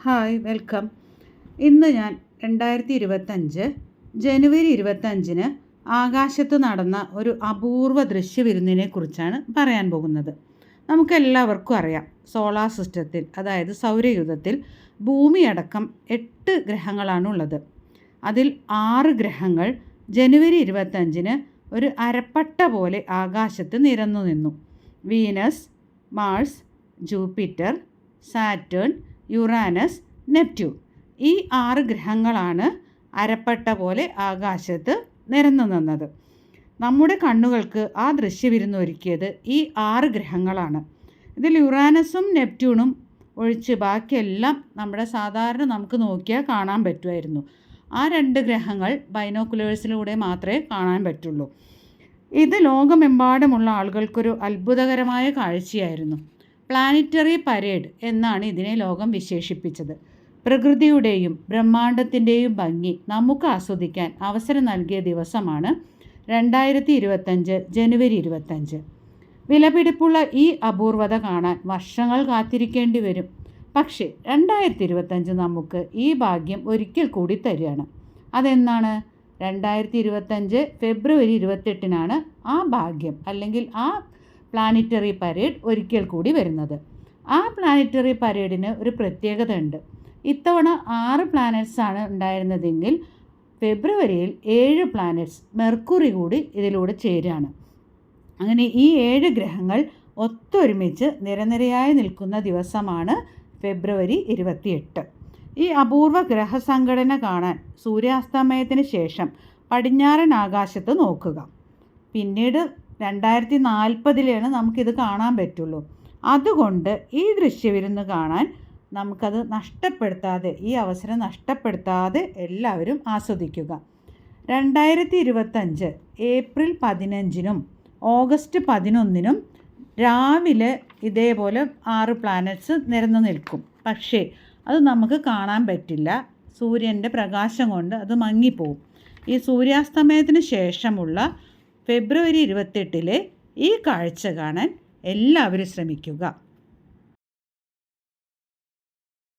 Hi, welcome. ഇന്ന് ഞാൻ 2025 ജനുവരി 25 ആകാശത്ത് നടന്ന ഒരു അപൂർവ ദൃശ്യവിരുന്നിനെ കുറിച്ചാണ് പറയാൻ പോകുന്നത്. നമുക്കെല്ലാവർക്കും അറിയാം, സോളാർ സിസ്റ്റത്തിൽ, അതായത് സൗരയൂഥത്തിൽ ഭൂമിയടക്കം 8 ഗ്രഹങ്ങളാണുള്ളത്. അതിൽ 6 ഗ്രഹങ്ങൾ ജനുവരി 25 ഒരു അരപ്പട്ട പോലെ ആകാശത്ത് നിരന്നു നിന്നു. Venus, Mars, Jupiter, Saturn, Uranus, Neptune. ഈ 6 ഗ്രഹങ്ങളാണ് അരപ്പട്ട പോലെ ആകാശത്ത് നിരന്നു നിന്നത്. നമ്മുടെ കണ്ണുകൾക്ക് ആ ദൃശ്യവിരുന്ന് ഒരുക്കിയത് ഈ 6 ഗ്രഹങ്ങളാണ്. ഇതിൽ യുറാനസും നെപ്റ്റ്യൂണും ഒഴിച്ച് ബാക്കിയെല്ലാം നമ്മുടെ സാധാരണ നമുക്ക് നോക്കിയാൽ കാണാൻ പറ്റുമായിരുന്നു. ആ 2 ഗ്രഹങ്ങൾ ബൈനോക്കുലേഴ്സിലൂടെ മാത്രമേ കാണാൻ പറ്റുള്ളൂ. ഇത് ലോകമെമ്പാടുമുള്ള ആളുകൾക്കൊരു അത്ഭുതകരമായ കാഴ്ചയായിരുന്നു. പ്ലാനറ്ററി പരേഡ് എന്നാണ് ഇതിനെ ലോകം വിശേഷിപ്പിച്ചത്. പ്രകൃതിയുടെയും ബ്രഹ്മാണ്ടത്തിൻ്റെയും ഭംഗി നമുക്ക് ആസ്വദിക്കാൻ അവസരം നൽകിയ ദിവസമാണ് 2025 ജനുവരി 25. വിലപിടിപ്പുള്ള ഈ അപൂർവത കാണാൻ വർഷങ്ങൾ കാത്തിരിക്കേണ്ടി വരും. പക്ഷേ 2025 നമുക്ക് ഈ ഭാഗ്യം ഒരിക്കൽ കൂടി തരികയാണ്. അതെന്നാണ്? 2025 ഫെബ്രുവരി 28 ആ ഭാഗ്യം അല്ലെങ്കിൽ ആ പ്ലാനറ്ററി പരേഡ് ഒരിക്കൽ കൂടി വരുന്നത്. ആ പ്ലാനറ്ററി പരേഡിന് ഒരു പ്രത്യേകത ഉണ്ട്. ഇത്തവണ 6 പ്ലാനറ്റ്സാണ് ഉണ്ടായിരുന്നതെങ്കിൽ ഫെബ്രുവരിയിൽ 7 പ്ലാനറ്റ്സ്, മെർക്കുറി കൂടി ഇതിലൂടെ ചേരുകയാണ്. അങ്ങനെ ഈ 7 ഗ്രഹങ്ങൾ ഒത്തൊരുമിച്ച് നിരനിരയായി നിൽക്കുന്ന ദിവസമാണ് ഫെബ്രുവരി 28. ഈ അപൂർവ ഗ്രഹസംഘടന കാണാൻ സൂര്യാസ്തമയത്തിന് ശേഷം പടിഞ്ഞാറൻ ആകാശത്ത് നോക്കുക. പിന്നീട് 2040 നമുക്കിത് കാണാൻ പറ്റുള്ളൂ. അതുകൊണ്ട് ഈ ദൃശ്യവിരുന്ന് കാണാൻ നമുക്കത് നഷ്ടപ്പെടുത്താതെ, ഈ അവസരം നഷ്ടപ്പെടുത്താതെ എല്ലാവരും ആസ്വദിക്കുക. 2025 ഏപ്രിൽ 15 ഓഗസ്റ്റ് 11 രാവിലെ ഇതേപോലെ 6 പ്ലാനറ്റ്സ് നിരന്നു നിൽക്കും. പക്ഷേ അത് നമുക്ക് കാണാൻ പറ്റില്ല. സൂര്യൻ്റെ പ്രകാശം കൊണ്ട് അത് മങ്ങിപ്പോവും. ഈ സൂര്യാസ്തമയത്തിന് ശേഷമുള്ള ഫെബ്രുവരി 28 ഈ കാഴ്ച കാണാൻ എല്ലാവരും ശ്രമിക്കുക.